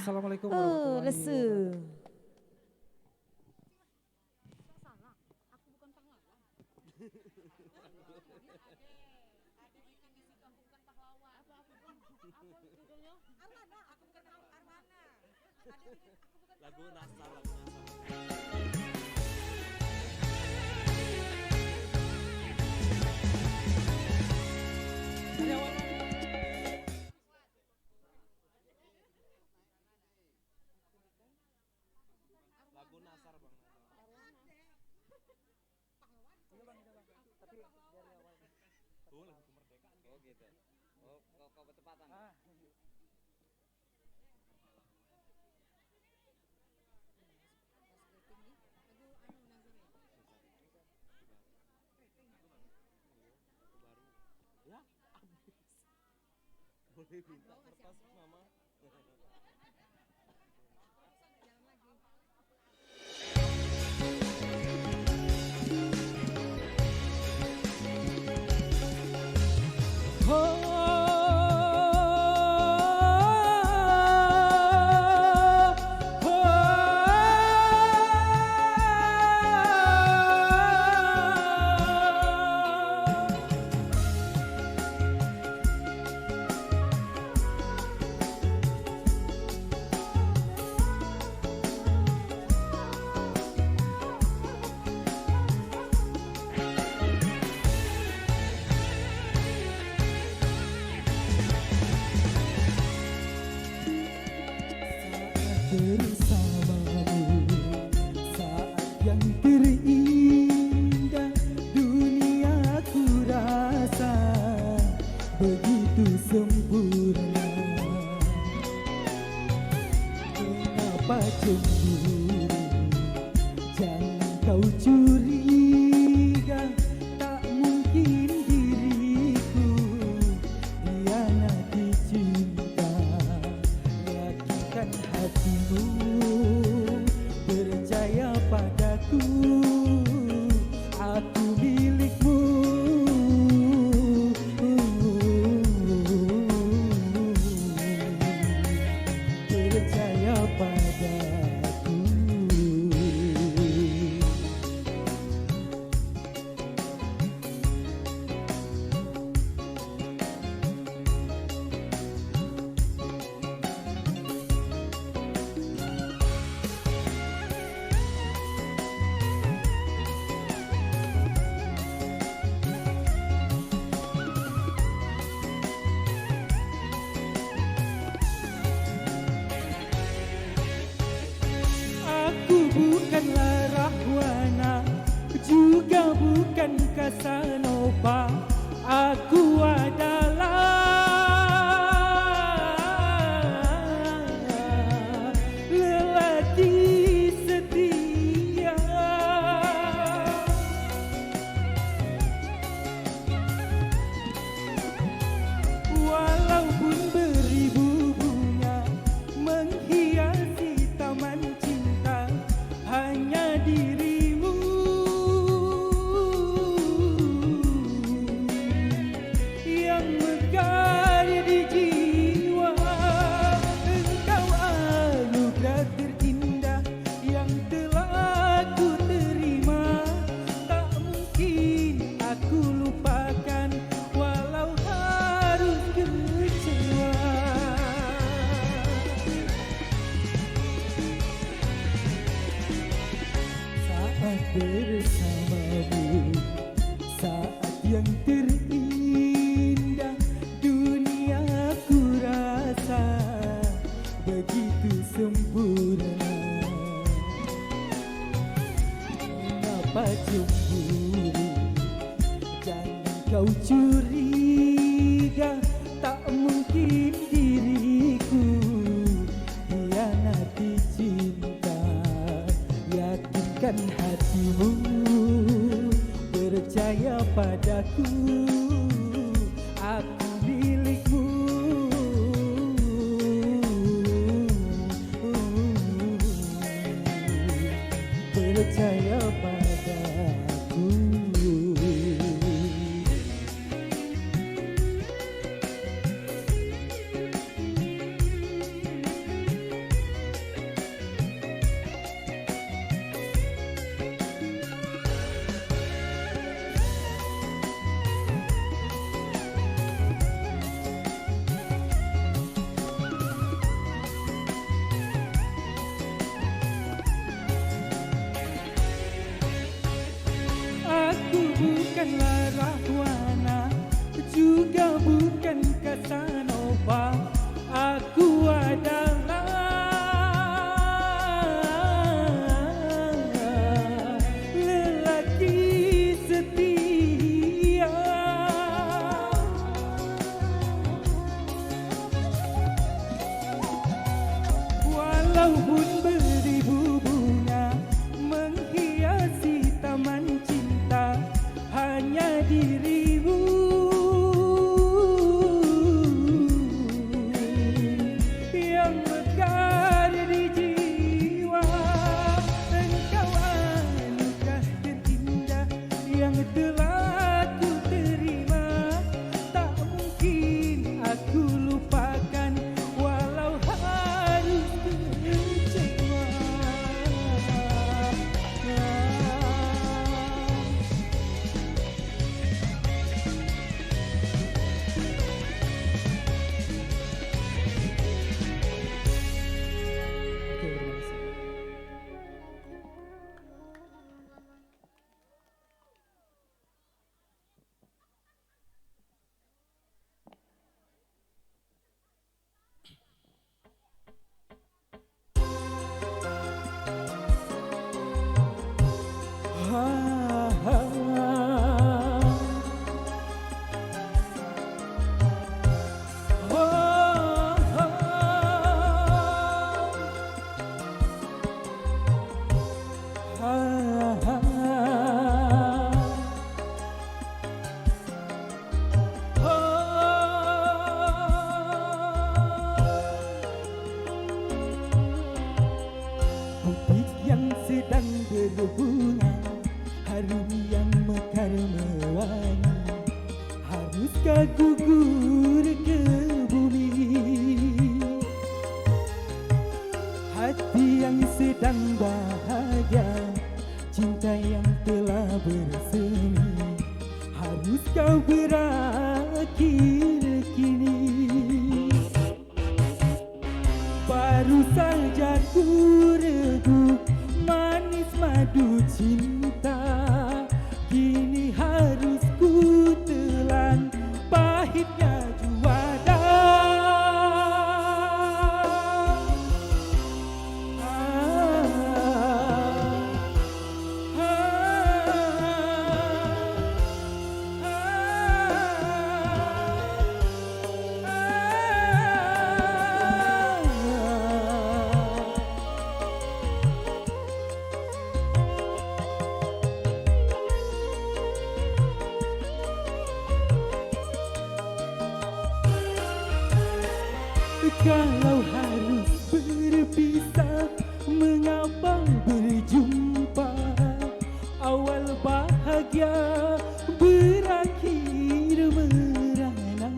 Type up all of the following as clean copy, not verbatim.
Assalamualaikum warahmatullahi Lesu. wabarakatuh. Lagu Nasar, lagu Nasar. Lagu Nasar bang. Oh lagu kemerdekaan. Oh gitu. Oh kau kecepatan. Ya, habis. Boleh minta kertas mama. Bersamamu saat yang terindah dunia ku rasa begitu sempurna. Mengapa cemburu? Jangan kau curiga, tak mungkin diriku hianati cinta. Yakinkan hatimu, percaya padaku, aku milikmu. Percaya padaku. Aku bukanlah Rahwana, juga bukan Casanova. Aku adalah lelaki setia. Walaupun beribu bunga menghiasi taman cinta, hanya dirimu yang mekar di jiwa. Engkau anugerah terindah yang telah ku terima. Tak mungkin aku lupakan walau harus kecewa. Saat bersamamu, saat yang terindah dunia ku rasa begitu sempurna. Mengapa cemburu? Jangan kau curiga, tak mungkin diriku hianati cinta. Yakinkan hatimu, bukanlah Rahwana, juga bukan Casanova. Aku adalah lelaki setia. Walaupun beribu bunga menghiasi taman cinta, hanya dirimu yang mekar di jiwa. Engkau anugerah terindah yang telah ku terima. Tak mungkin aku lupakan walau harus kecewa. Butik yang sedang berbunga, harum yang mekar mewangi, haruskah gugur ke bumi? Hati yang sedang bahagia, cinta yang telah bersemi, haruskah berakhir kini? Baru saja ku regu manis madu cinta, kini harus ku telan pahitnya juara. Kalau harus berpisah, mengapa berjumpa? Awal bahagia berakhir merana.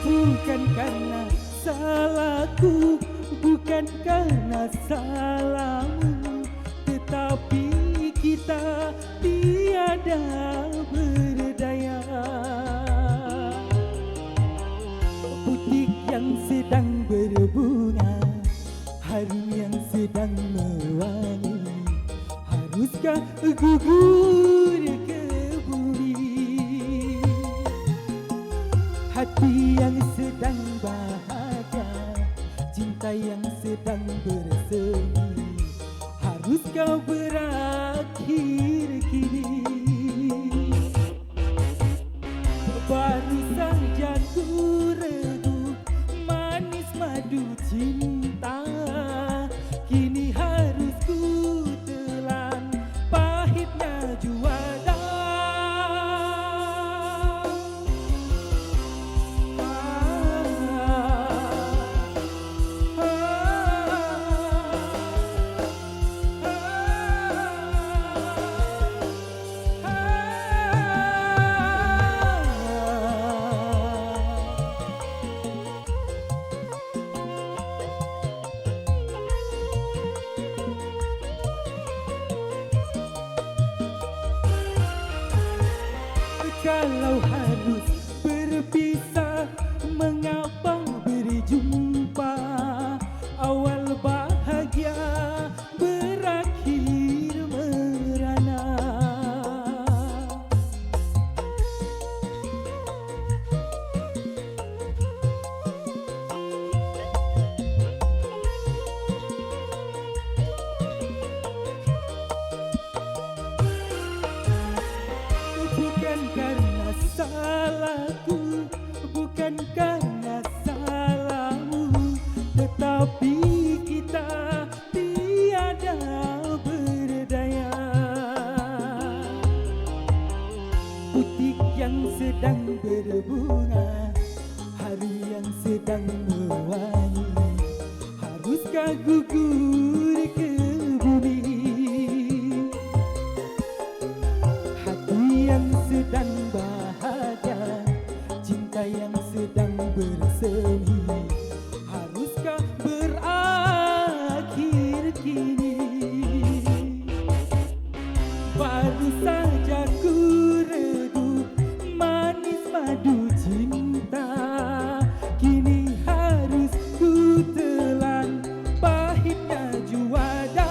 Bukan karena salahku, bukan karena salahmu, tetapi kita tiada berdaya. Butik yang sedang berbunga, harum yang sedang mewangi, haruskah gugur ke bumi? Hati yang sedang bahagia, cinta yang sedang bersemi, haruskah berakhir kini? Baru saja ku regu manis madu cinta, kini harus ku telan pahitnya juara. Kalau harus berpisah, mengapa berjumpa? Awal bahagia berakhir merana. Bukan karena salahku, bukan karena salahmu, tetapi kita tiada berdaya. Butik yang sedang berbunga, hari yang sedang mewangi, haruskah gugur ke bumi? Hati yang sedang bahagia, cinta yang sedang bersemi, haruskah berakhir kini? Baru saja ku redup manis madu cinta, kini harus ku telan pahitnya juada.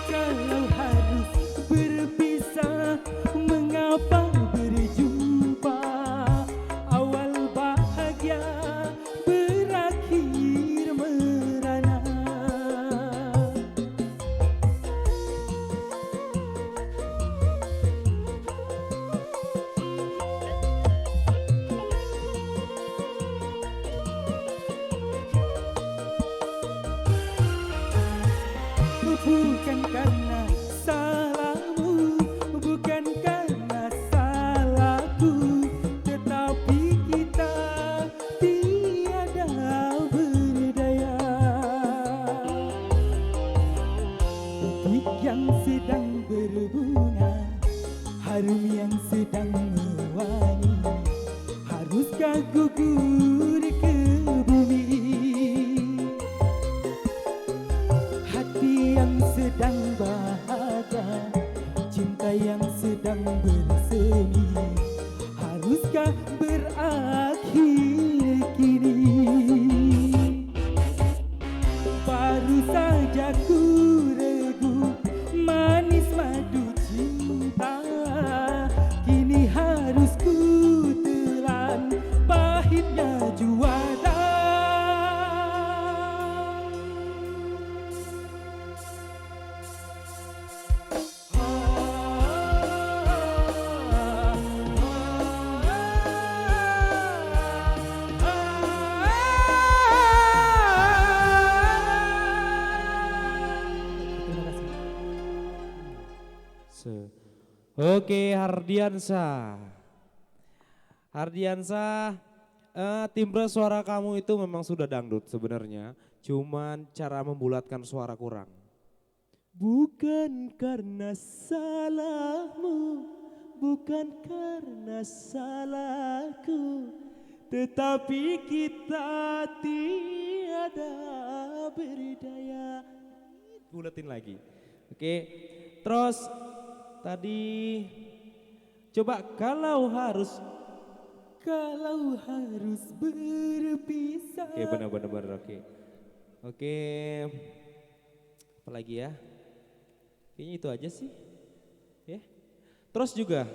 Kalau harus berpisah, mengapa berjumpa? Awal bahagia berakhir merana. Bukan karena salahmu, bukan karena salahku, tetapi kita tiada berdaya. Butik yang sedang berbunga, harum yang sedang mewangi, haruskah gugur ke bumi? Hati yang sedang bahagia, cinta yang sedang bersemi, haruskah berakhir kini? Baru saja ku redup manis madu cinta, kini harus ku telan pahitnya juada. Oke, Hardiansyah. Hardiansyah, timbre suara kamu itu memang sudah dangdut sebenarnya. Cuman cara membulatkan suara kurang. Bukan karena salahmu, bukan karena salahku, tetapi kita tiada berdaya. Bulatin lagi. Oke, terus tadi coba kalau harus berpisah. Oke, benar-benar oke. Oke. Apa lagi ya? Kayaknya itu aja sih. Ya. Terus juga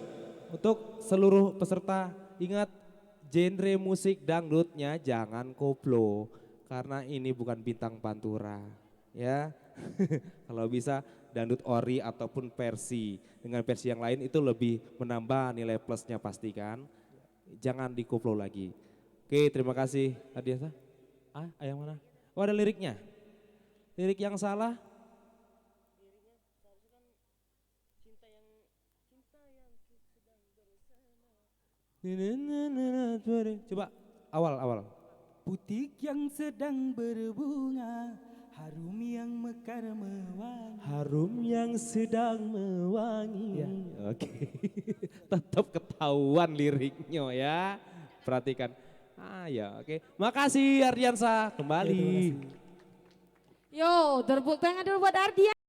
untuk seluruh peserta ingat genre musik dangdutnya jangan koplo karena ini bukan bintang pantura, ya. Kalau bisa dangdut ori ataupun versi. Dengan versi yang lain itu lebih menambah nilai plusnya pastikan. Jangan dikoplo lagi. Oke, terima kasih Adiasa. Yang mana? Oh, ada liriknya. Lirik yang salah. Coba awal. Butik yang sedang berbunga, harum yang mekar mewangi. Harum yang sedang mewangi. Ya, oke. Tetap ketahuan liriknya ya. Perhatikan. Ya oke. Makasih Ardiansa kembali. Yo, tepuk tangan dulu buat Ardian.